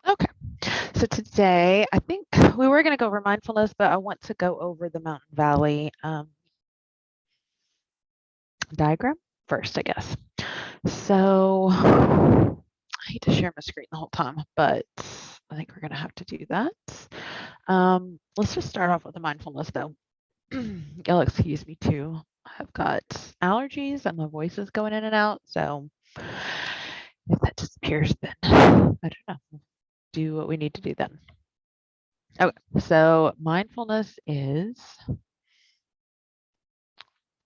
Okay, so today I think we were going to go over mindfulness, but I want to go over the Mountain Valley diagram first, I guess. So I hate to share my screen the whole time, but I think we're going to have to do that. Let's just start off with the mindfulness, though. You'll excuse me too. I've got allergies and my voice is going in and out, so if that disappears, then I don't know. Do what we need to do then. Okay, so mindfulness is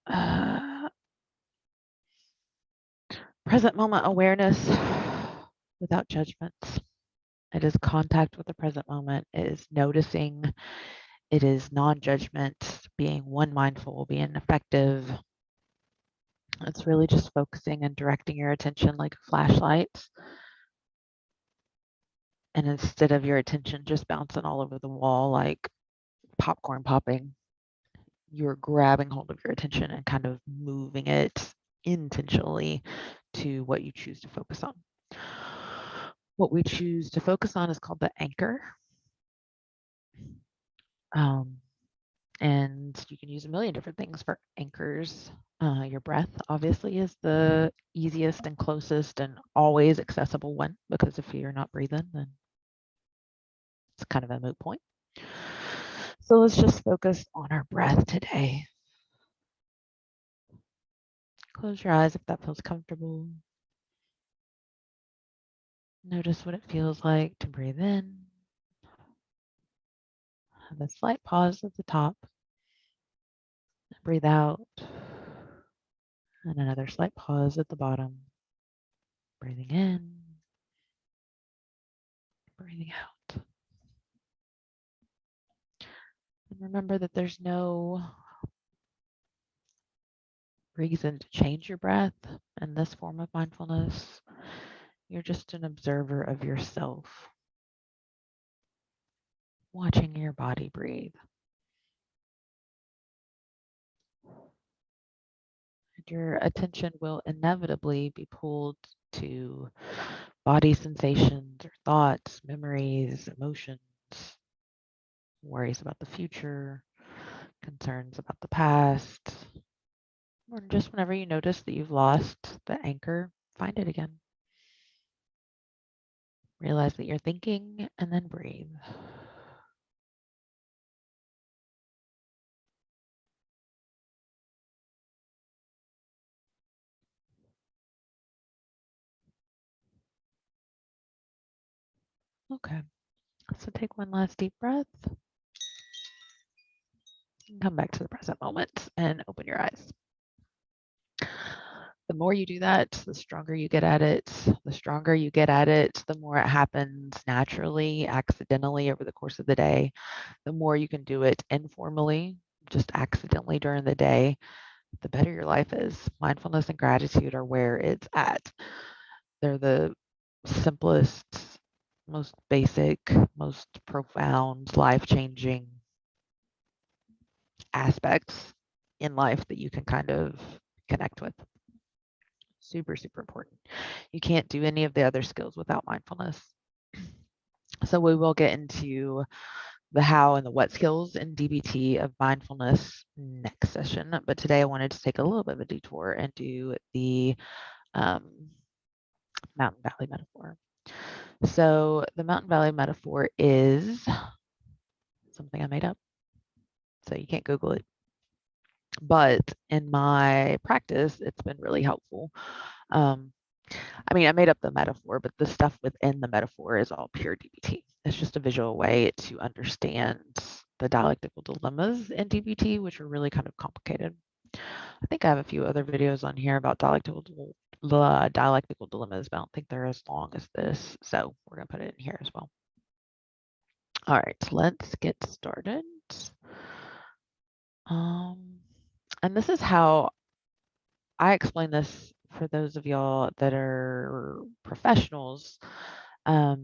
uh, present moment awareness without judgments. It is contact with the present moment. It is noticing. It is non-judgment, being one mindful, being effective. It's really just focusing and directing your attention like a flashlight. And instead of your attention just bouncing all over the wall like popcorn popping, you're grabbing hold of your attention and kind of moving it intentionally to what you choose to focus on. What we choose to focus on is called the anchor. And you can use a million different things for anchors. Your breath, obviously, is the easiest and closest and always accessible one, because if you're not breathing, then it's kind of a moot point. So let's just focus on our breath today. Close your eyes if that feels comfortable. Notice what it feels like to breathe in. Have a slight pause at the top. Breathe out. And another slight pause at the bottom. Breathing in. Breathing out. And remember that there's no reason to change your breath in this form of mindfulness. You're just an observer of yourself, watching your body breathe. And your attention will inevitably be pulled to body sensations or thoughts, memories, emotions, worries about the future, concerns about the past, or just whenever you notice that you've lost the anchor, find it again. Realize that you're thinking and then breathe. Okay, so take one last deep breath. And come back to the present moment and open your eyes. The more you do that, the stronger you get at it. The stronger you get at it, the more it happens naturally, accidentally over the course of the day. The more you can do it informally, just accidentally during the day, the better your life is. Mindfulness and gratitude are where it's at. They're the simplest, most basic, most profound, life-changing aspects in life that you can kind of connect with. Super, super important. You can't do any of the other skills without mindfulness. So we will get into the how and the what skills in DBT of mindfulness next session. But today I wanted to take a little bit of a detour and do the Mountain Valley metaphor. So the Mountain Valley metaphor is something I made up. So you can't Google it. But in my practice, it's been really helpful. I mean, I made up the metaphor, but the stuff within the metaphor is all pure DBT. It's just a visual way to understand the dialectical dilemmas in DBT, which are really kind of complicated. I think I have a few other videos on here about dialectical dilemmas, but I don't think they're as long as this. So we're going to put it in here as well. All right, let's get started. And this is how I explain this for those of y'all that are professionals or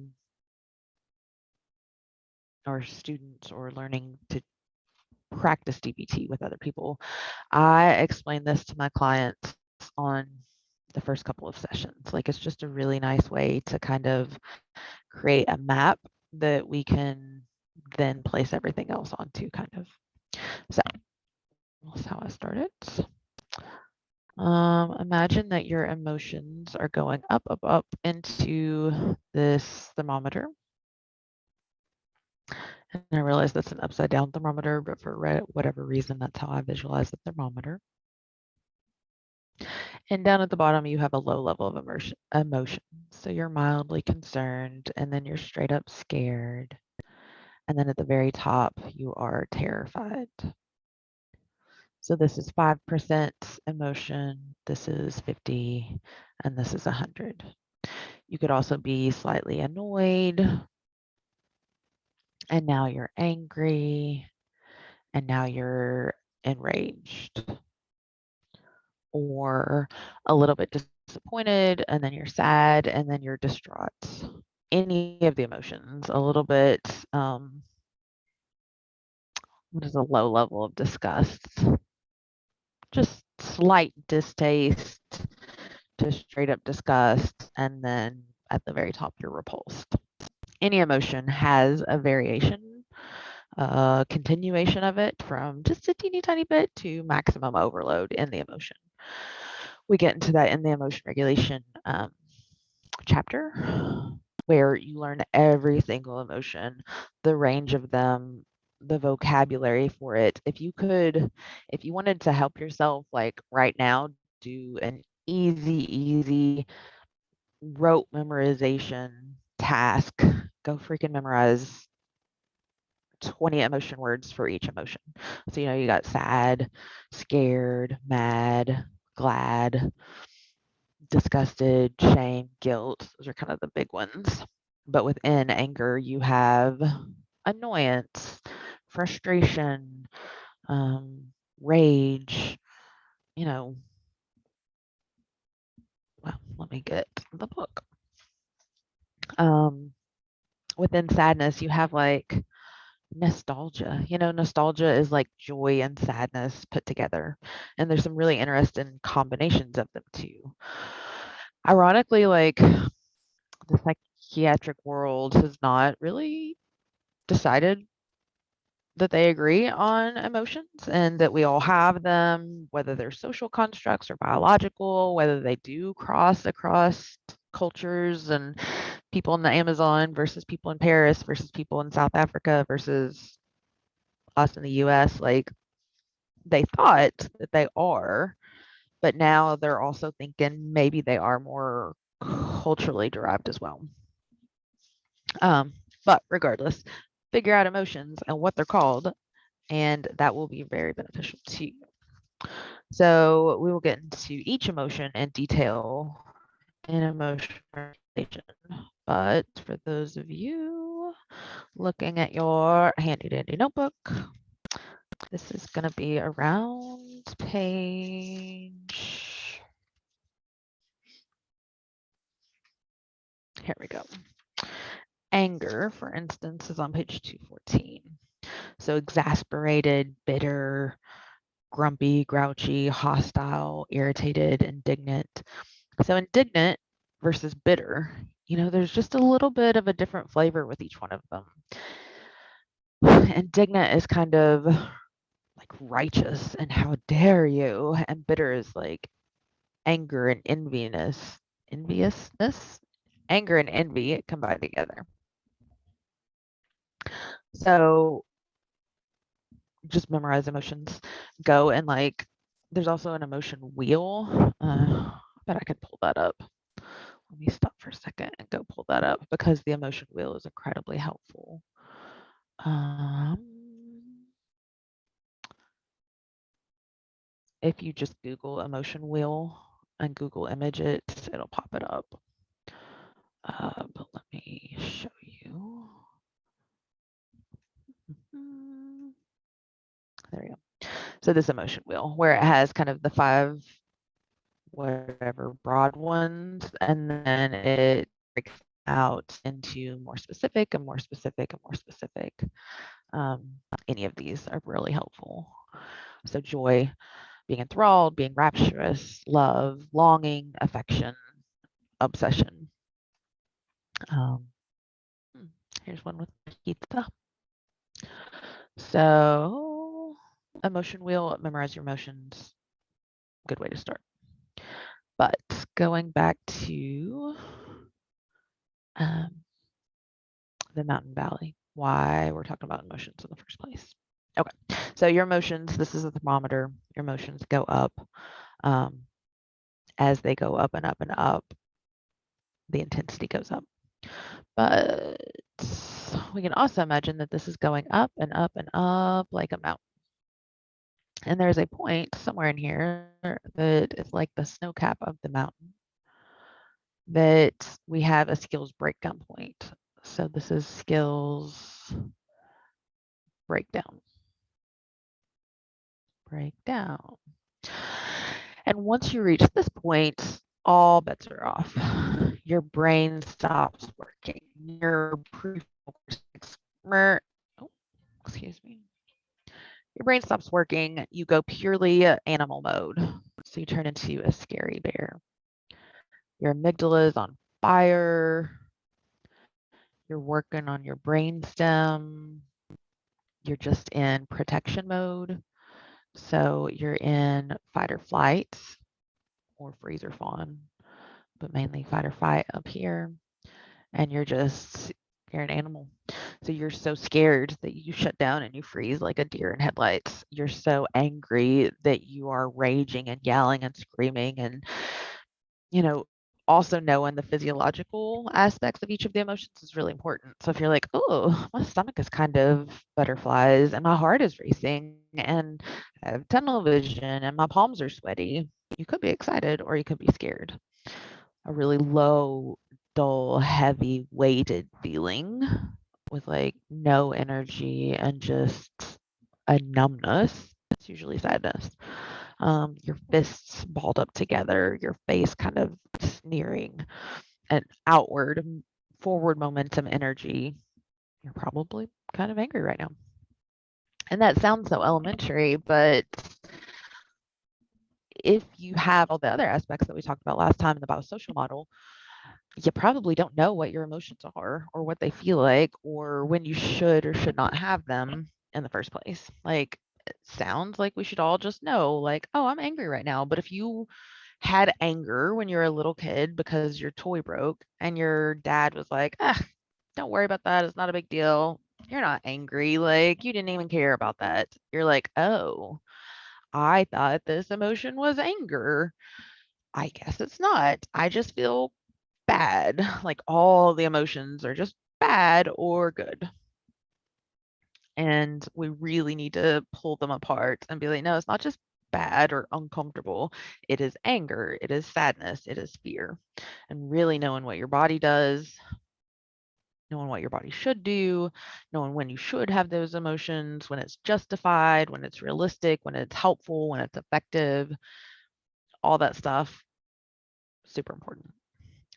students or learning to practice DBT with other people. I explain this to my clients on the first couple of sessions. Like, it's just a really nice way to kind of create a map that we can then place everything else onto, kind of. So that's how I started. Imagine that your emotions are going up, up, up into this thermometer. And I realize that's an upside down thermometer, but for whatever reason, that's how I visualize the thermometer. And down at the bottom, you have a low level of emotion. So you're mildly concerned, and then you're straight up scared. And then at the very top, you are terrified. So this is 5% emotion, this is 50, and this is 100. You could also be slightly annoyed, and now you're angry, and now you're enraged, or a little bit disappointed, and then you're sad, and then you're distraught. Any of the emotions, a little bit, what is a low level of disgust? Just slight distaste to straight up disgust, and then at the very top, you're repulsed. Any emotion has a variation, continuation of it from just a teeny tiny bit to maximum overload in the emotion. We get into that in the emotion regulation chapter, where you learn every single emotion, the range of them, the vocabulary for it. If you wanted to help yourself, like right now, do an easy rote memorization task, go freaking memorize 20 emotion words for each emotion. So, you got sad, scared, mad, glad, disgusted, shame, guilt. Those are kind of the big ones. But within anger, you have annoyance, frustration, rage, well, let me get the book. Within sadness, you have like nostalgia. Nostalgia is like joy and sadness put together. And there's some really interesting combinations of them too. Ironically, like the psychiatric world has not really decided that they agree on emotions and that we all have them, whether they're social constructs or biological, whether they do cross across cultures and people in the Amazon versus people in Paris versus people in South Africa versus us in the US. Like, they thought that they are, but now they're also thinking maybe they are more culturally derived as well. But regardless, figure out emotions and what they're called, and that will be very beneficial to you. So we will get into each emotion in detail in emotion regulation. But for those of you looking at your handy dandy notebook, this is going to be around page, here we go. Anger, for instance, is on page 214. So exasperated, bitter, grumpy, grouchy, hostile, irritated, indignant. So indignant versus bitter, there's just a little bit of a different flavor with each one of them. Indignant is kind of like righteous and how dare you, and bitter is like anger and enviousness, anger and envy combined together. So just memorize emotions. Go and there's also an emotion wheel. I bet I could pull that up. Let me stop for a second and go pull that up because the emotion wheel is incredibly helpful. If you just Google emotion wheel and Google image it, it'll pop it up. But let me show you. There we go. So this emotion wheel, where it has kind of the 5 whatever broad ones, and then it breaks out into more specific and more specific and more specific. Any of these are really helpful. So joy, being enthralled, being rapturous, love, longing, affection, obsession. Here's one with pizza. So, emotion wheel, memorize your emotions. Good way to start. But going back to the mountain valley, why we're talking about emotions in the first place. Okay, so your emotions, this is a thermometer. Your emotions go up. As they go up and up and up, the intensity goes up. But we can also imagine that this is going up and up and up like a mountain. And there's a point somewhere in here that is like the snow cap of the mountain that we have a skills breakdown point. So this is skills breakdown. Breakdown. And once you reach this point, all bets are off. Your brain stops working. Your prefrontal cortex, excuse me. Your brain stops working. You go purely animal mode. So you turn into a scary bear. Your amygdala is on fire. You're working on your brain stem. You're just in protection mode. So you're in fight or flight or freeze or fawn, but mainly fight or fight up here. And you're an animal. So you're so scared that you shut down and you freeze like a deer in headlights. You're so angry that you are raging and yelling and screaming and, also knowing the physiological aspects of each of the emotions is really important. So if you're like, oh, my stomach is kind of butterflies and my heart is racing and I have tunnel vision and my palms are sweaty, you could be excited or you could be scared. A really low, dull, heavy, weighted feeling with like no energy and just a numbness. It's usually sadness. Your fists balled up together, your face kind of sneering, and forward momentum energy. You're probably kind of angry right now. And that sounds so elementary, but if you have all the other aspects that we talked about last time in the biosocial model, you probably don't know what your emotions are or what they feel like or when you should or should not have them in the first place. Like, it sounds like we should all just know, like, oh, I'm angry right now. But if you had anger when you were a little kid because your toy broke and your dad was like, don't worry about that. It's not a big deal. You're not angry. Like, you didn't even care about that. You're like, oh, I thought this emotion was anger. I guess it's not. I just feel bad. Like all the emotions are just bad or good. And we really need to pull them apart and be like, no, it's not just bad or uncomfortable. It is anger, it is sadness, it is fear. And really knowing what your body does, knowing what your body should do, knowing when you should have those emotions, when it's justified, when it's realistic, when it's helpful, when it's effective, all that stuff, super important.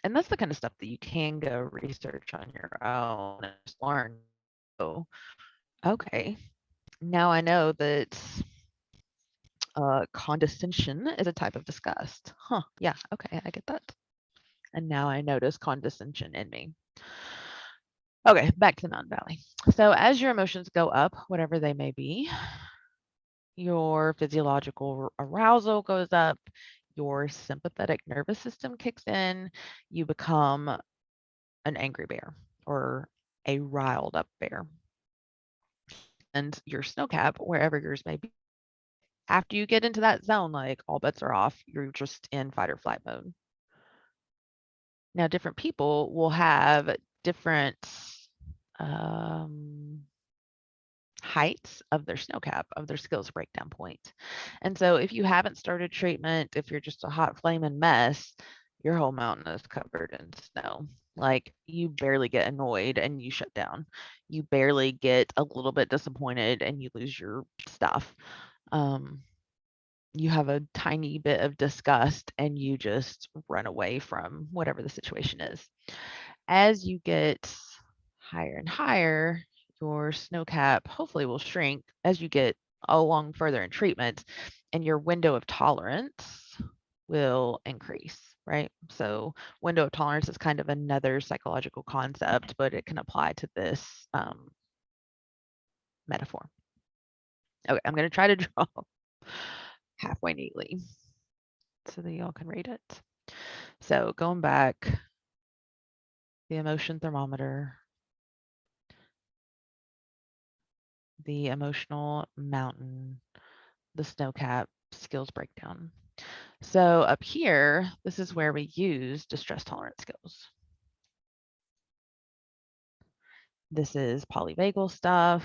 And that's the kind of stuff that you can go research on your own and just learn. So, okay, now I know that condescension is a type of disgust. Huh, yeah, okay, I get that. And now I notice condescension in me. Okay, back to the mountain valley. So as your emotions go up, whatever they may be, your physiological arousal goes up, your sympathetic nervous system kicks in, you become an angry bear or a riled up bear. And your snow cap, wherever yours may be, after you get into that zone, like all bets are off, you're just in fight or flight mode. Now, different people will have different heights of their snow cap, of their skills breakdown point. And so if you haven't started treatment, if you're just a hot flaming mess, your whole mountain is covered in snow. Like, you barely get annoyed and you shut down. You barely get a little bit disappointed and you lose your stuff. You have a tiny bit of disgust and you just run away from whatever the situation is. As you get higher and higher, your snow cap hopefully will shrink as you get along further in treatment, and your window of tolerance will increase. right? So window of tolerance is kind of another psychological concept, but it can apply to this metaphor. Okay, I'm going to try to draw halfway neatly so that y'all can read it. So going back, the emotion thermometer, the emotional mountain, the snow cap, skills breakdown. So up here, this is where we use distress tolerance skills. This is polyvagal stuff,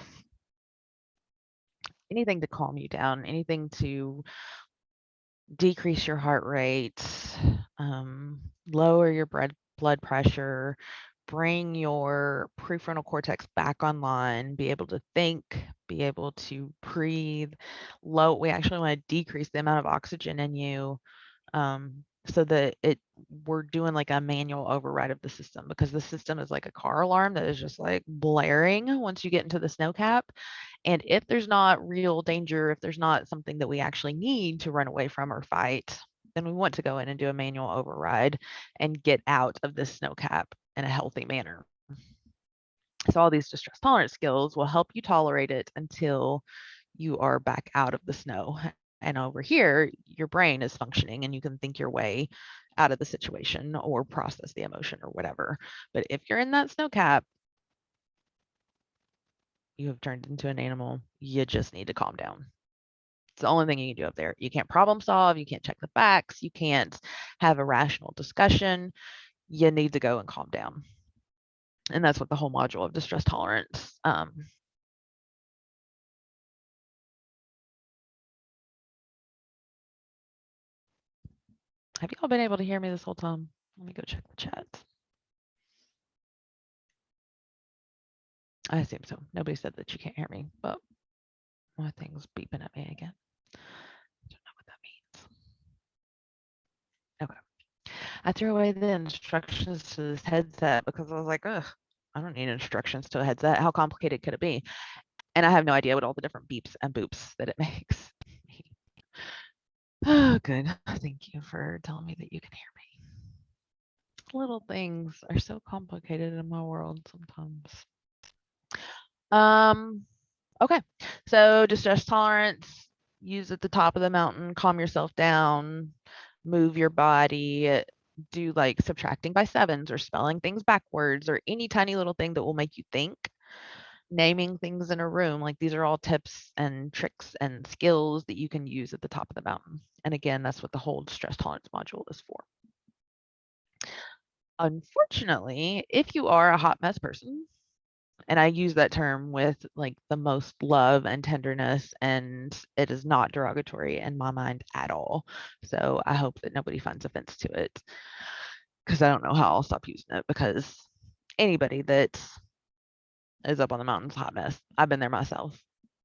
anything to calm you down, anything to decrease your heart rate, lower your blood pressure, bring your prefrontal cortex back online, be able to think, be able to breathe. We actually want to decrease the amount of oxygen in you, so that we're doing like a manual override of the system, because the system is like a car alarm that is just like blaring once you get into the snow cap. And if there's not real danger, if there's not something that we actually need to run away from or fight, then we want to go in and do a manual override and get out of this snow cap in a healthy manner. So all these distress tolerance skills will help you tolerate it until you are back out of the snow. And over here, your brain is functioning and you can think your way out of the situation or process the emotion or whatever. But if you're in that snow cap, you have turned into an animal. You just need to calm down. It's the only thing you can do up there. You can't problem solve. You can't check the facts. You can't have a rational discussion. You need to go and calm down. And that's what the whole module of distress tolerance. Have you all been able to hear me this whole time? Let me go check the chat. I assume so. Nobody said that you can't hear me, but my thing's beeping at me again. I don't know what that means. Okay. I threw away the instructions to this headset because I was like, ugh, I don't need instructions to a headset. How complicated could it be? And I have no idea what all the different beeps and boops that it makes. Oh, good. Thank you for telling me that you can hear me. Little things are so complicated in my world sometimes. Okay, so distress tolerance, use at the top of the mountain, calm yourself down, move your body, do like subtracting by sevens or spelling things backwards or any tiny little thing that will make you think. Naming things in a room, like these are all tips and tricks and skills that you can use at the top of the mountain. And again, that's what the whole distress tolerance module is for. Unfortunately, if you are a hot mess person, and I use that term with like the most love and tenderness, and it is not derogatory in my mind at all. So I hope that nobody finds offense to it, because I don't know how I'll stop using it, because anybody that is up on the mountain's a hot mess. I've been there myself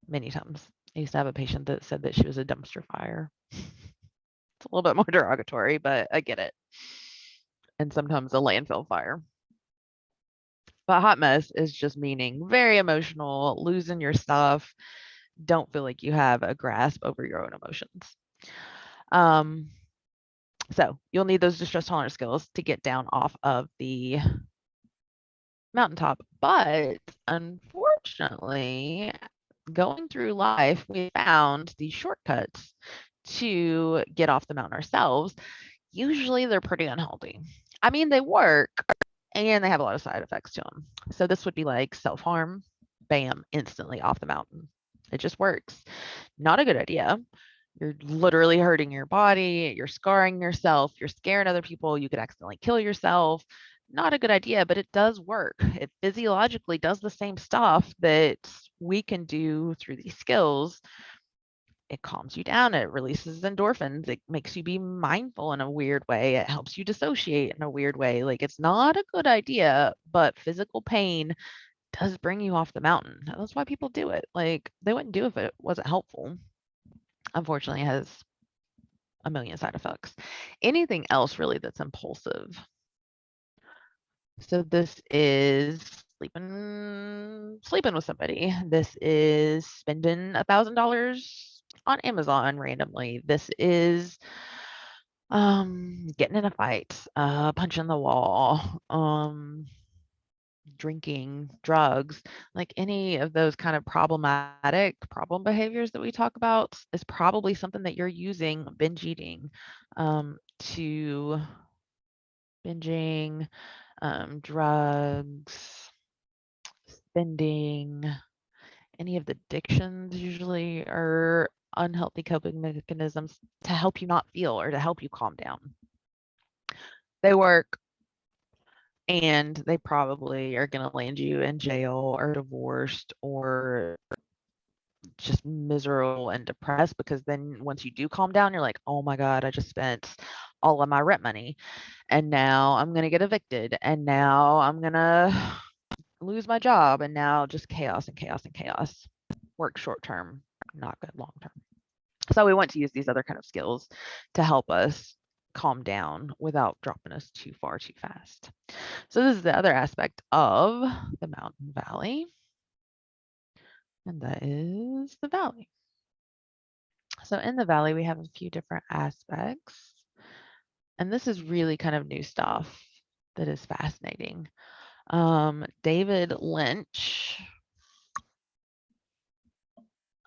many times. I used to have a patient that said that she was a dumpster fire. It's a little bit more derogatory, but I get it. And sometimes a landfill fire. But hot mess is just meaning very emotional, losing your stuff, don't feel like you have a grasp over your own emotions. So you'll need those distress tolerance skills to get down off of the mountaintop. But unfortunately, going through life, we found these shortcuts to get off the mountain ourselves. Usually they're pretty unhealthy. I mean, they work and they have a lot of side effects to them. So this would be like self-harm, bam, instantly off the mountain. It just works. Not a good idea. You're literally hurting your body, you're scarring yourself, you're scaring other people, you could accidentally kill yourself. Not a good idea, but it does work. It physiologically does the same stuff that we can do through these skills. It calms you down, it releases endorphins, it makes you be mindful in a weird way, it helps you dissociate in a weird way. Like, it's not a good idea, but physical pain does bring you off the mountain. That's why people do it. Like, they wouldn't do it if it wasn't helpful. Unfortunately, it has a million side effects. Anything else really that's impulsive. So this is sleeping with somebody. This is spending $1,000 on Amazon randomly. This is Getting in a fight, punching the wall, drinking, drugs, like any of those kind of problematic problem behaviors that we talk about is probably something that you're using binge eating to binging, drugs, spending, any of the addictions usually are unhealthy coping mechanisms to help you not feel or to help you calm down. They work, and they probably are going to land you in jail or divorced or just miserable and depressed, because then once you do calm down, you're like, oh my God, I just spent all of my rent money and now I'm going to get evicted and now I'm going to lose my job, and now just chaos and chaos and chaos. Work short term, not good long term. So we want to use these other kind of skills to help us calm down without dropping us too far too fast. So this is the other aspect of the mountain valley, and that is the valley. So in the valley, we have a few different aspects, and this is really kind of new stuff that is fascinating. David Lynch,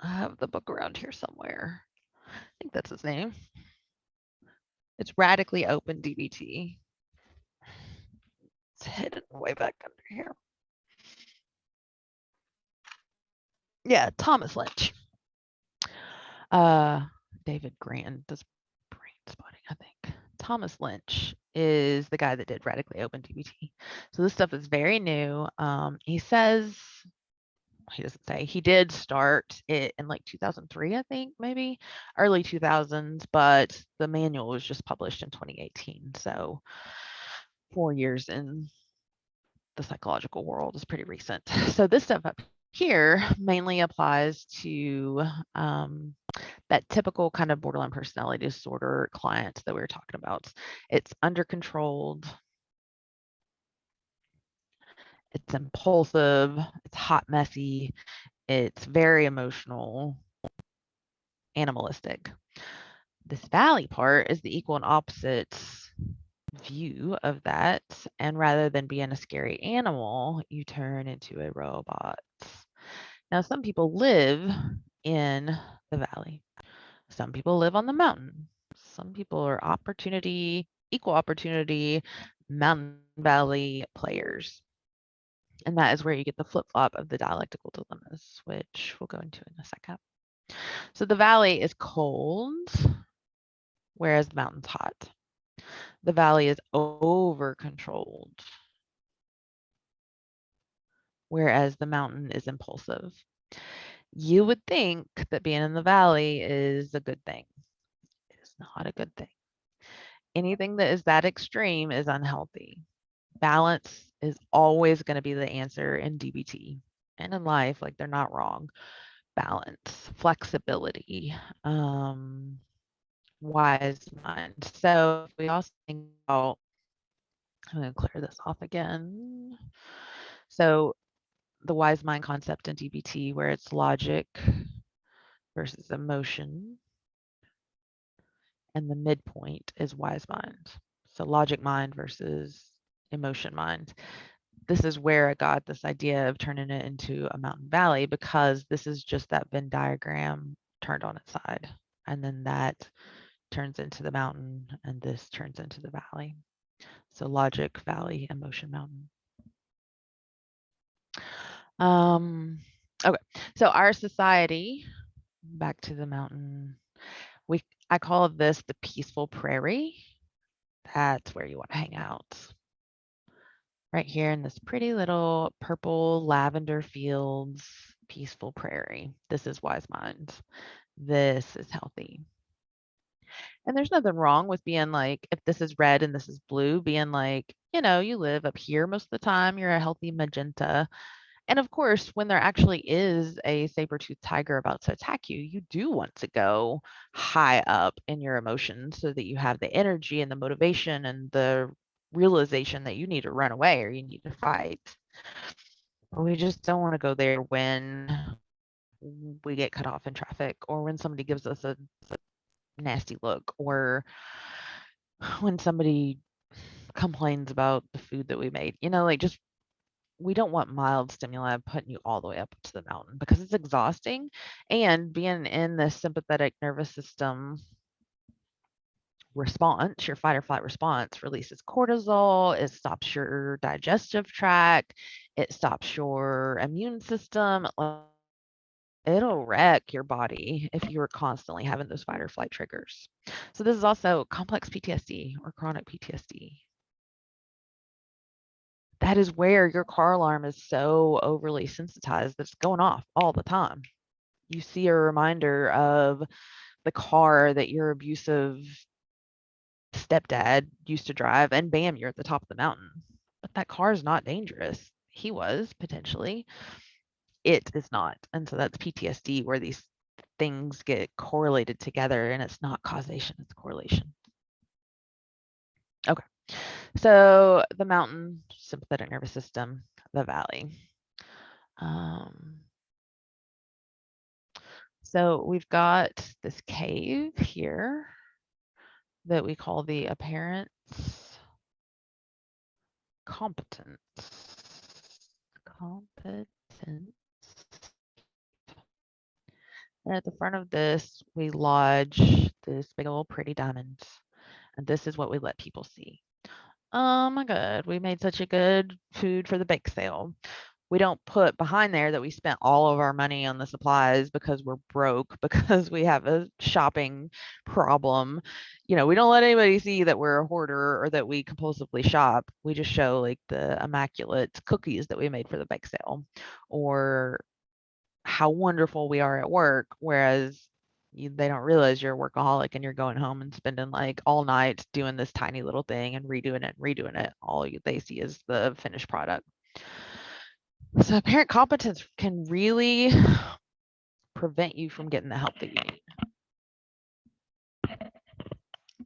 I have the book around here somewhere. I think that's his name. It's Radically Open DBT. It's hidden way back under here. Yeah, Thomas Lynch. David Grant does brain spotting, I think. Thomas Lynch is the guy that did Radically Open DBT. So this stuff is very new. He says, he doesn't say, he did start it in like 2003, I think, maybe early 2000s, but the manual was just published in 2018. So 4 years in the psychological world is pretty recent. So this stuff up here mainly applies to that typical kind of borderline personality disorder client that we were talking about. It's under-controlled, it's impulsive, it's hot, messy, it's very emotional, animalistic. This valley part is the equal and opposite view of that, and rather than being a scary animal, you turn into a robot. Now, some people live in the valley. Some people live on the mountain. Some people are equal opportunity, mountain valley players. And that is where you get the flip-flop of the dialectical dilemmas, which we'll go into in a second. So the valley is cold, whereas the mountain's hot. The valley is over-controlled, whereas the mountain is impulsive. You would think that being in the valley is a good thing. It is not a good thing. Anything that is that extreme is unhealthy. Balance is always going to be the answer in DBT and in life. Like, they're not wrong. Balance, flexibility, wise mind. So we also think about, I'm going to clear this off again. So the wise mind concept in DBT, where it's logic versus emotion, and the midpoint is wise mind. So logic mind versus emotion mind. This is where I got this idea of turning it into a mountain valley, because this is just that Venn diagram turned on its side. And then that turns into the mountain, and this turns into the valley. So logic, valley, emotion, mountain. Okay, so our society, back to the mountain, I call this the peaceful prairie. That's where you want to hang out. Right here in this pretty little purple lavender fields, peaceful prairie. This is wise mind. This is healthy. And there's nothing wrong with being like, if this is red and this is blue, being like, you live up here most of the time, you're a healthy magenta. And of course, when there actually is a saber-toothed tiger about to attack you, you do want to go high up in your emotions so that you have the energy and the motivation and the realization that you need to run away or you need to fight. But we just don't want to go there when we get cut off in traffic, or when somebody gives us a nasty look, or when somebody complains about the food that we made. Like just we don't want mild stimuli putting you all the way up to the mountain because it's exhausting. And being in the sympathetic nervous system response, your fight or flight response releases cortisol, it stops your digestive tract, it stops your immune system. It'll wreck your body if you're constantly having those fight or flight triggers. So this is also complex PTSD or chronic PTSD. That is where your car alarm is so overly sensitized that it's going off all the time. You see a reminder of the car that your abusive stepdad used to drive, and bam, you're at the top of the mountain. But that car is not dangerous. He was potentially. It is not. And so that's PTSD, where these things get correlated together, and it's not causation, it's correlation. Okay. So the mountain, sympathetic nervous system, the valley. So we've got this cave here that we call the apparent competence. And at the front of this, we lodge this big old pretty diamond. And this is what we let people see. Oh my God, we made such a good food for the bake sale. We don't put behind there that we spent all of our money on the supplies because we're broke, because we have a shopping problem. We don't let anybody see that we're a hoarder or that we compulsively shop. We just show like the immaculate cookies that we made for the bake sale or how wonderful we are at work, whereas they don't realize you're a workaholic and you're going home and spending like all night doing this tiny little thing and redoing it and redoing it. All they see is the finished product. So parent competence can really prevent you from getting the help that you need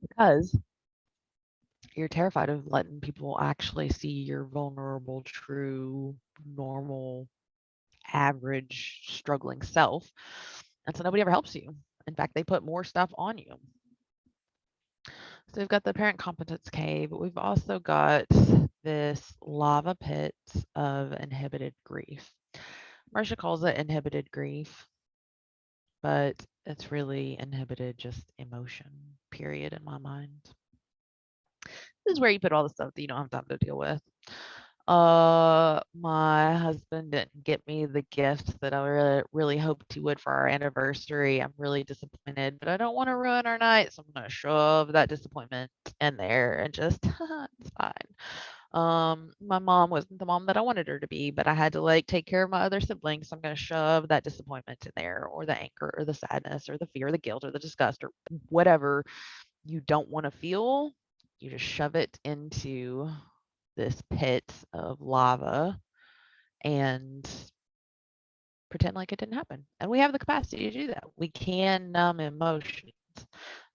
because you're terrified of letting people actually see your vulnerable, true, normal, average, struggling self. And so nobody ever helps you. In fact, they put more stuff on you. So we've got the parent competence cave, but we've also got this lava pit of inhibited grief. Marcia calls it inhibited grief, but it's really inhibited just emotion, period, in my mind. This is where you put all the stuff that you don't have time to deal with. My husband didn't get me the gift that I really hoped he would for our anniversary. I'm really disappointed, but I don't want to ruin our night, so I'm gonna shove that disappointment in there and just it's fine. My mom wasn't the mom that I wanted her to be, but I had to like take care of my other siblings, so I'm gonna shove that disappointment in there, or the anger, or the sadness, or the fear, or the guilt, or the disgust, or whatever you don't want to feel. You just shove it into this pit of lava and pretend like it didn't happen. And we have the capacity to do that. We can numb emotions.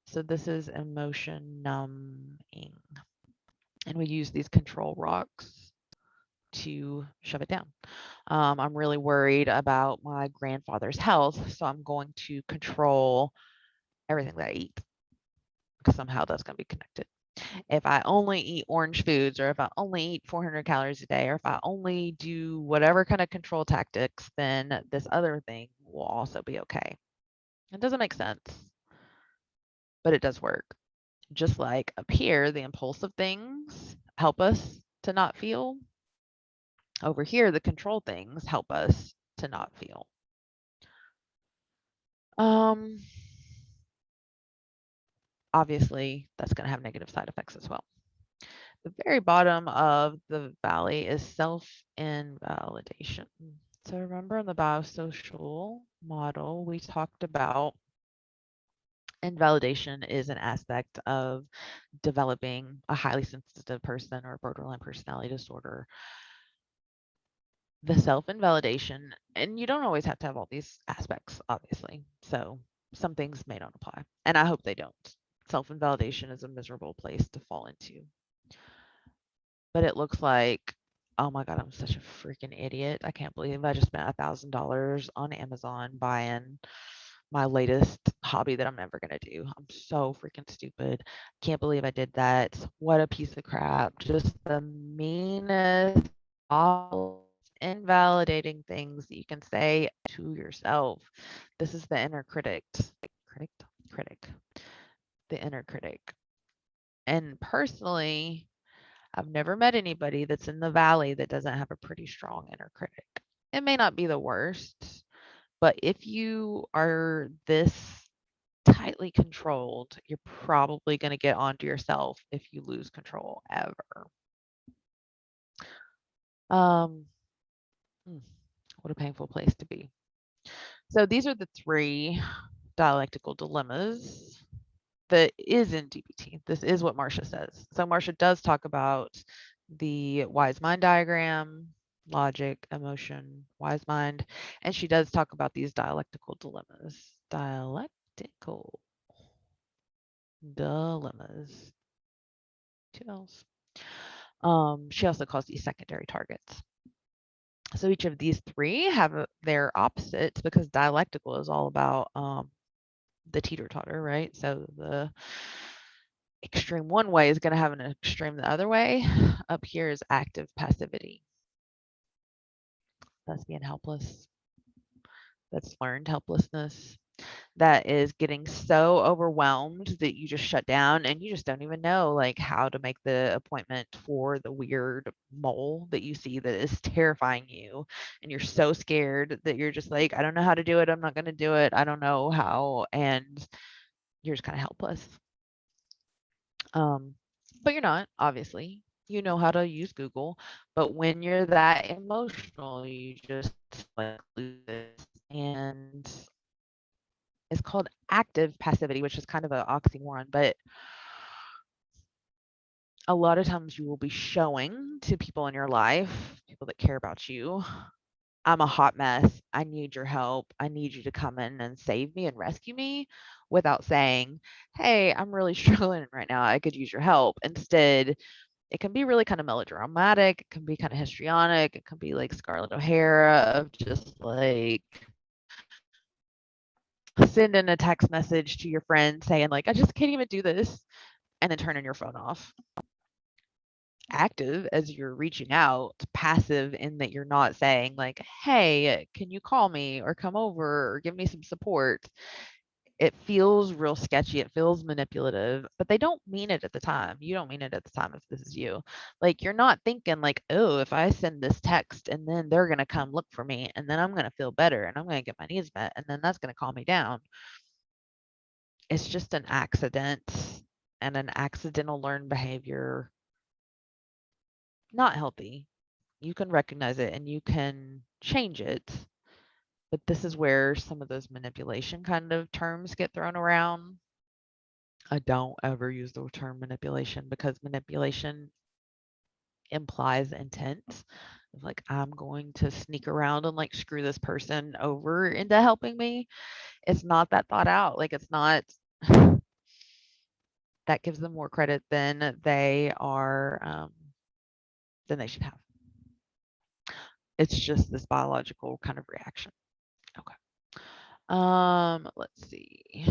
So this is emotion numbing. And we use these control rocks to shove it down. I'm really worried about my grandfather's health, so I'm going to control everything that I eat because somehow that's going to be connected. If I only eat orange foods, or if I only eat 400 calories a day, or if I only do whatever kind of control tactics, then this other thing will also be okay. It doesn't make sense, but it does work. Just like up here, the impulsive things help us to not feel. Over here, the control things help us to not feel. Obviously, that's going to have negative side effects as well. The very bottom of the valley is self-invalidation. So remember in the biosocial model, we talked about invalidation is an aspect of developing a highly sensitive person or borderline personality disorder. The self-invalidation, and you don't always have to have all these aspects, obviously. So some things may not apply, and I hope they don't. Self-invalidation is a miserable place to fall into. But it looks like, oh my God, I'm such a freaking idiot. I can't believe I just spent $1,000 on Amazon buying my latest hobby that I'm never going to do. I'm so freaking stupid. Can't believe I did that. What a piece of crap. Just the meanest, awful, invalidating things that you can say to yourself. This is the inner critic. Critic? Critic. The inner critic. And personally, I've never met anybody that's in the valley that doesn't have a pretty strong inner critic. It may not be the worst, but if you are this tightly controlled, you're probably going to get onto yourself if you lose control ever. Um, what a painful place to be. So these are the 3 dialectical dilemmas that is in DBT. This is what Marcia says. So Marcia does talk about the wise mind diagram, logic, emotion, wise mind, and she does talk about these dialectical dilemmas. Dialectical dilemmas. 2 L's. She also calls these secondary targets. So each of these 3 have their opposites because dialectical is all about the teeter-totter, right? So the extreme one way is going to have an extreme the other way. Up here is active passivity. That's being helpless. That's learned helplessness. That is getting so overwhelmed that you just shut down and you just don't even know like how to make the appointment for the weird mole that you see that is terrifying you, and you're so scared that you're just like, I don't know how to do it, I'm not going to do it, I don't know how, and you're just kind of helpless. But you're not, obviously. You know how to use Google, but when you're that emotional, you just like lose it. And it's called active passivity, which is kind of an oxymoron, but a lot of times you will be showing to people in your life, people that care about you, I'm a hot mess. I need your help. I need you to come in and save me and rescue me, without saying, hey, I'm really struggling right now. I could use your help. Instead, it can be really kind of melodramatic. It can be kind of histrionic. It can be like Scarlett O'Hara of just like sending a text message to your friend saying like, I just can't even do this, and then turning your phone off. Active as you're reaching out, passive in that you're not saying like, hey, can you call me or come over or give me some support. It feels real sketchy. It feels manipulative, but they don't mean it at the time. You don't mean it at the time if this is you. Like, you're not thinking like, oh, if I send this text and then they're going to come look for me and then I'm going to feel better and I'm going to get my needs met and then that's going to calm me down. It's just an accident and an accidental learned behavior. Not healthy. You can recognize it and you can change it. But this is where some of those manipulation kind of terms get thrown around. I don't ever use the term manipulation because manipulation implies intent. It's like, I'm going to sneak around and like screw this person over into helping me. It's not that thought out. Like, it's not, that gives them more credit than they are, than they should have. It's just this biological kind of reaction. Okay. Let's see.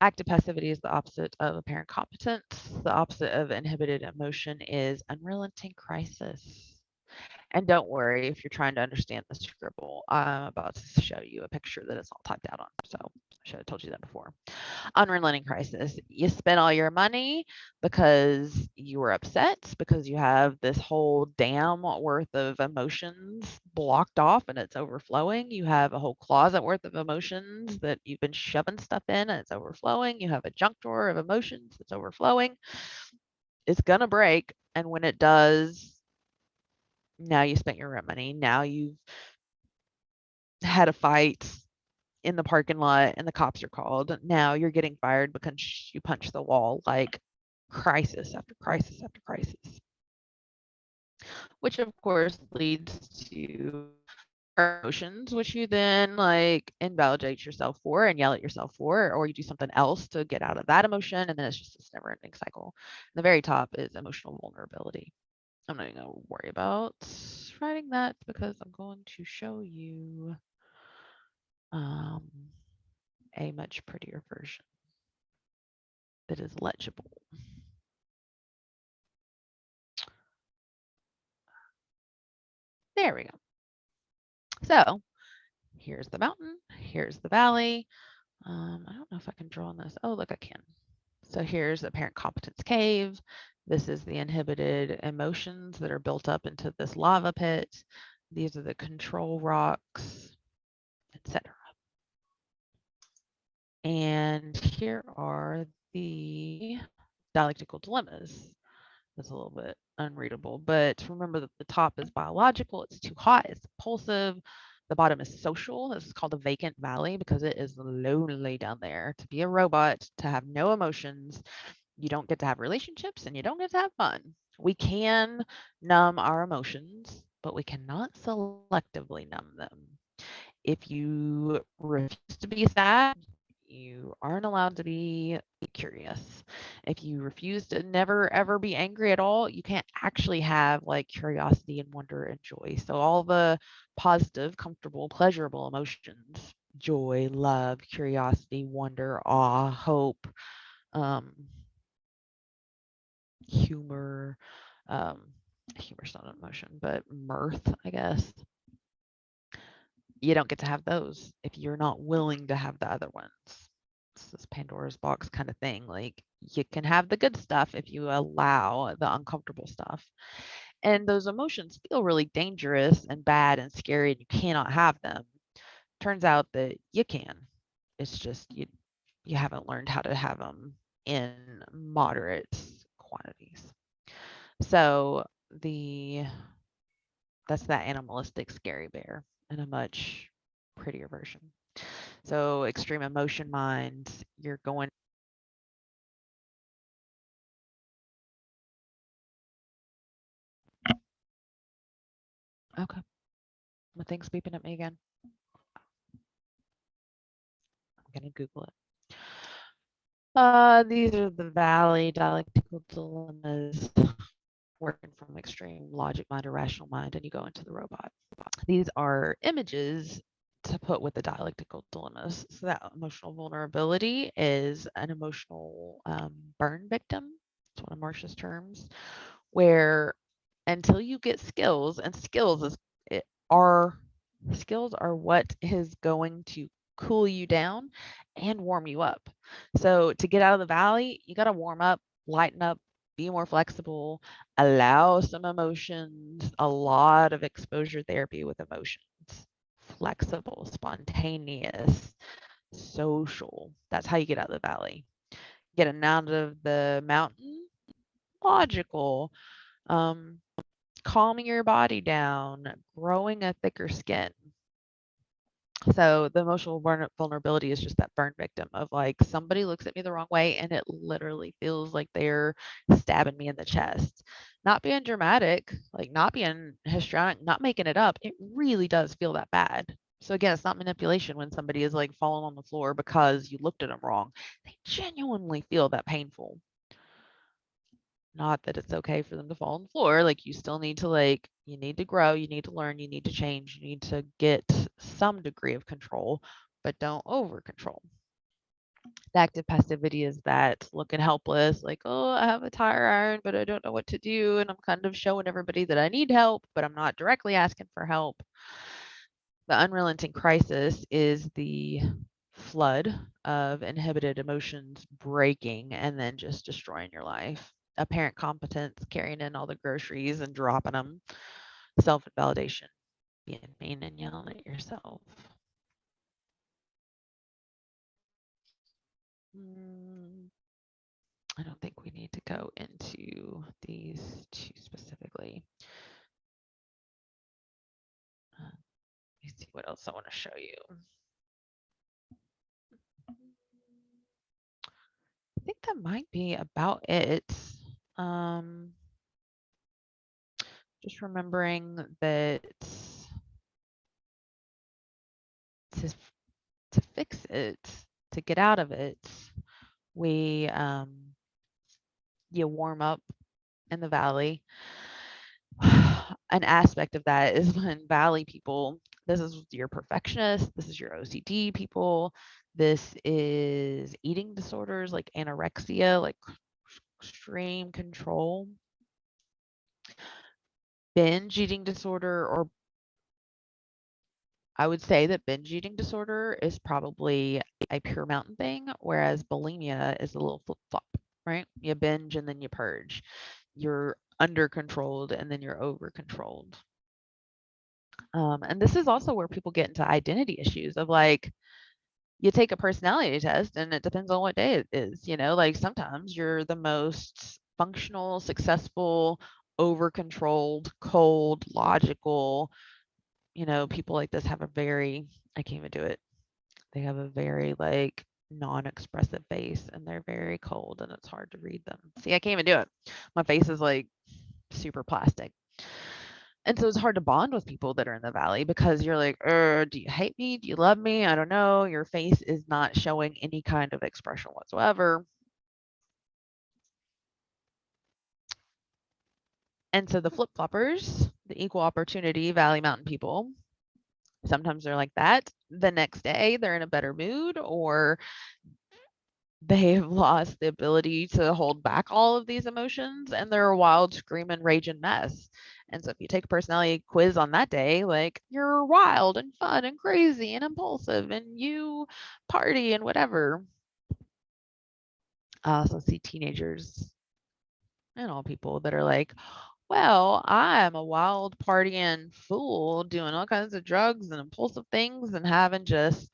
Active passivity is the opposite of apparent competence. The opposite of inhibited emotion is unrelenting crisis. And don't worry if you're trying to understand the scribble. I'm about to show you a picture that it's all typed out on. So I should have told you that before. Unrelenting crisis. You spent all your money because you were upset, because you have this whole dam worth of emotions blocked off and it's overflowing. You have a whole closet worth of emotions that you've been shoving stuff in and it's overflowing. You have a junk drawer of emotions that's overflowing. It's going to break. And when it does, now you spent your rent money. Now you've had a fight in the parking lot and the cops are called. Now you're getting fired because you punched the wall. Like, crisis after crisis after crisis, which of course leads to emotions, which you then like invalidate yourself for and yell at yourself for, or you do something else to get out of that emotion, and then it's just this never ending cycle. And the very top is emotional vulnerability. I'm not even going to worry about writing that because I'm going to show you a much prettier version that is legible. There we go. So here's the mountain, here's the valley. I don't know if I can draw on this. Oh, look, I can. So here's apparent competence cave. This is the inhibited emotions that are built up into this lava pit. These are the control rocks, etc. And here are the dialectical dilemmas. That's a little bit unreadable, but remember that the top is biological, it's too hot, it's impulsive. The bottom is social. This is called a vacant valley because it is lonely down there. To be a robot, to have no emotions, you don't get to have relationships and you don't get to have fun. We can numb our emotions, but we cannot selectively numb them. If you refuse to be sad, you aren't allowed to be curious. If you refuse to never ever be angry at all, you can't actually have like curiosity and wonder and joy. So all the positive, comfortable, pleasurable emotions, joy, love, curiosity, wonder, awe, hope, um, humor, um, humor's not an emotion, but mirth, I guess. You don't get to have those if you're not willing to have the other ones. It's this Pandora's box kind of thing. Like you can have the good stuff if you allow the uncomfortable stuff. And those emotions feel really dangerous and bad and scary, and you cannot have them. Turns out that you can. It's just you haven't learned how to have them in moderate quantities. So that's that animalistic scary bear in a much prettier version. So extreme emotion mind, you're going. Okay, my thing's beeping at me again. I'm gonna Google it. These are the valley dialectical dilemmas, working from extreme logic mind or rational mind, and you go into the robot. These are images to put with the dialectical dilemmas. So that emotional vulnerability is an emotional burn victim. It's one of Marcia's terms, where until you get skills, and are skills are what is going to cool you down and warm you up. So to get out of the valley, you got to warm up, lighten up, be more flexible, allow some emotions, a lot of exposure therapy with emotions, flexible, spontaneous, social. That's how you get out of the valley. Getting out of the mountain, logical, um, calming your body down, growing a thicker skin. So the emotional vulnerability is just that burn victim of like somebody looks at me the wrong way and it literally feels like they're stabbing me in the chest. Not being dramatic, like not being histrionic, not making it up. It really does feel that bad. So again, it's not manipulation when somebody is like falling on the floor because you looked at them wrong. They genuinely feel that painful. Not that it's okay for them to fall on the floor. Like you still need to you need to grow, you need to learn, you need to change, you need to get some degree of control, but don't over control. The active passivity is that looking helpless, like, oh, I have a tire iron, but I don't know what to do. And I'm kind of showing everybody that I need help, but I'm not directly asking for help. The unrelenting crisis is the flood of inhibited emotions breaking and then just destroying your life. Apparent competence, carrying in all the groceries and dropping them. Self-invalidation, being mean and yelling at yourself. I don't think we need to go into these two specifically. Let me see what else I want to show you. I think that might be about it. Just remembering that to, to fix it, to get out of it, we you warm up in the valley. An aspect of that is when valley people, This is your perfectionist. This is your OCD people. This is eating disorders like anorexia, like extreme control. Binge eating disorder, or I would say that binge eating disorder is probably a pure mountain thing, whereas bulimia is a little flip flop, right? You binge and then you purge. You're under controlled and then you're over controlled. And this is also where people get into identity issues of like, you take a personality test and it depends on what day it is, like sometimes you're the most functional, successful, over controlled, cold, logical, people like this have a very, I can't even do it. They have a very like non-expressive face and they're very cold and it's hard to read them. See, I can't even do it. My face is like super plastic. And so it's hard to bond with people that are in the valley because you're like, do you hate me? Do you love me? I don't know. Your face is not showing any kind of expression whatsoever. And so the flip-floppers, the equal opportunity Valley Mountain people, sometimes they're like that. The next day, they're in a better mood, or they've lost the ability to hold back all of these emotions and they're a wild scream and rage and mess. And so if you take a personality quiz on that day, like you're wild and fun and crazy and impulsive and you party and whatever. I also see teenagers and all people that are like, well, I'm a wild partying fool doing all kinds of drugs and impulsive things and having just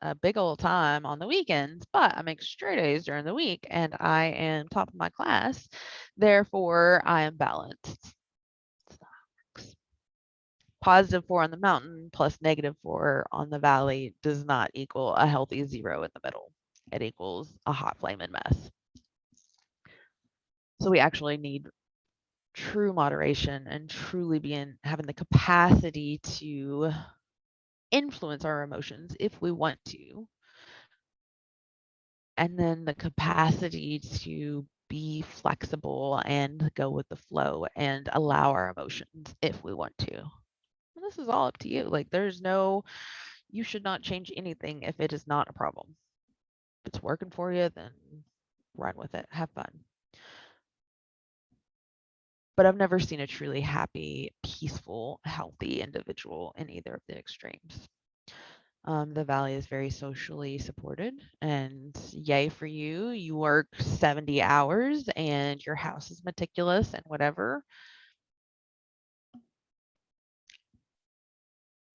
a big old time on the weekends, but I make straight A's during the week and I am top of my class. Therefore, I am balanced. +4 on the mountain plus -4 on the valley does not equal a healthy 0 in the middle. It equals a hot flaming mess. So we actually need true moderation and truly having the capacity to influence our emotions if we want to. And then the capacity to be flexible and go with the flow and allow our emotions if we want to. And this is all up to you. Like you should not change anything if it is not a problem. If it's working for you, then run with it. Have fun. But I've never seen a truly happy, peaceful, healthy individual in either of the extremes. The valley is very socially supported, and yay for you. You work 70 hours and your house is meticulous and whatever.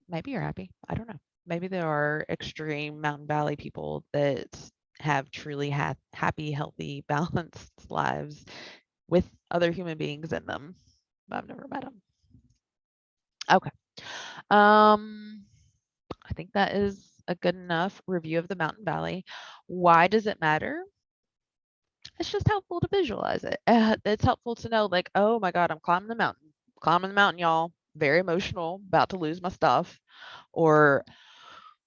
Maybe you're happy. I don't know. Maybe there are extreme mountain valley people that have truly happy, healthy, balanced lives with other human beings in them. But I've never met them. Okay. I think that is a good enough review of the mountain valley. Why does it matter? It's just helpful to visualize it. It's helpful to know, like, oh my God, I'm climbing the mountain. Climbing the mountain, y'all. Very emotional, about to lose my stuff. Or,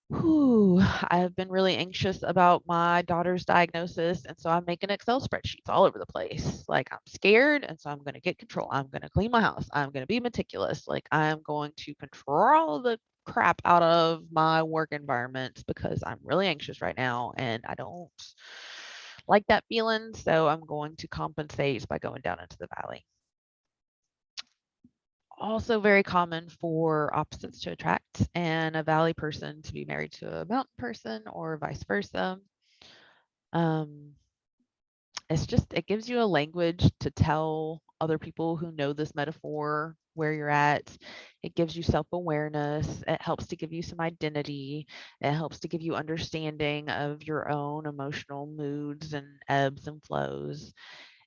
whew, I've been really anxious about my daughter's diagnosis. And so I'm making Excel spreadsheets all over the place. Like, I'm scared. And so I'm going to get control. I'm going to clean my house. I'm going to be meticulous. Like, I'm going to control the crap out of my work environment because I'm really anxious right now and I don't like that feeling. So I'm going to compensate by going down into the valley. Also very common for opposites to attract and a valley person to be married to a mountain person or vice versa. It gives you a language to tell other people who know this metaphor where you're at. It gives you self-awareness. It helps to give you some identity. It helps to give you understanding of your own emotional moods and ebbs and flows.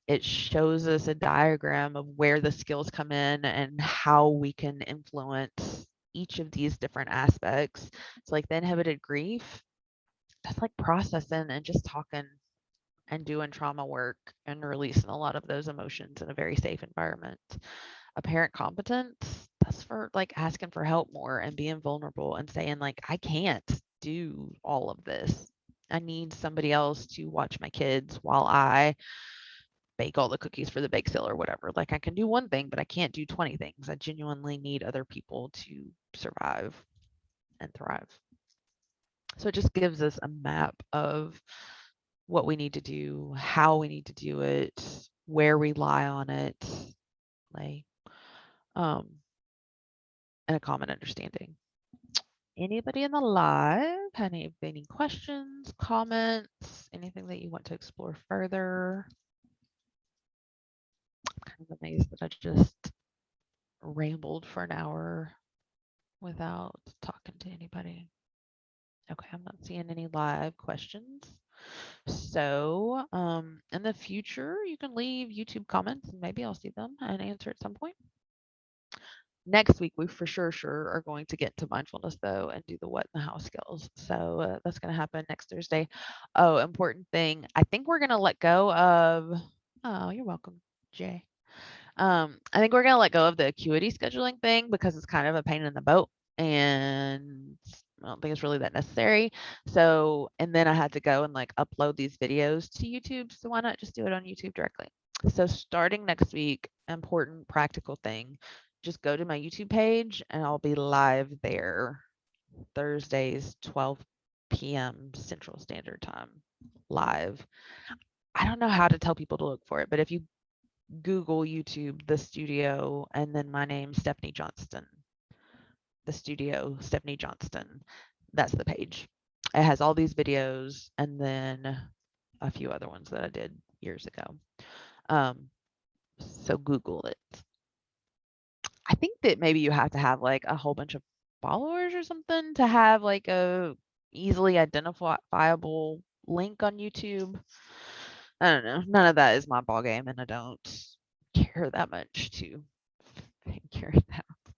It shows us a diagram of where the skills come in and how we can influence each of these different aspects. It's like the inhibited grief. That's like processing and just talking and doing trauma work and releasing a lot of those emotions in a very safe environment. Apparent competence, that's for like asking for help more and being vulnerable and saying like, I can't do all of this. I need somebody else to watch my kids while I bake all the cookies for the bake sale or whatever. Like I can do one thing, but I can't do 20 things. I genuinely need other people to survive. and thrive. So it just gives us a map of what we need to do, how we need to do it, where we rely on it, like, and a common understanding. Anybody in the live have any questions, comments, anything that you want to explore further? I'm kind of amazed that I just rambled for an hour without talking to anybody. Okay, I'm not seeing any live questions. So in the future, you can leave YouTube comments and maybe I'll see them and answer at some point. Next week, we for sure are going to get to mindfulness though and do the what and the how skills. So that's going to happen next Thursday. Oh, important thing. I think we're going to let go of, oh, you're welcome, Jay. I think we're going to let go of the acuity scheduling thing because it's kind of a pain in the boat and I don't think it's really that necessary. So, and then I had to go and like upload these videos to YouTube. So why not just do it on YouTube directly? So starting next week, important practical thing, just go to my YouTube page and I'll be live there Thursdays, 12 p.m. Central Standard Time, live. I don't know how to tell people to look for it, but if you Google YouTube, the studio, and then my name, Stephanie Johnston, the studio, Stephanie Johnston, that's the page. It has all these videos and then a few other ones that I did years ago. So Google it. I think that maybe you have to have like a whole bunch of followers or something to have like a easily identifiable link on YouTube. I don't know. None of that is my ball game, and I don't care that much to figure it out.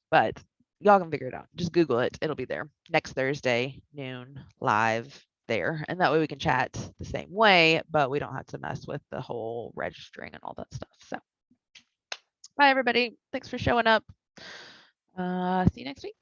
But y'all can figure it out. Just Google it. It'll be there next Thursday, noon, live there. And that way we can chat the same way, but we don't have to mess with the whole registering and all that stuff. So bye, everybody. Thanks for showing up. See you next week.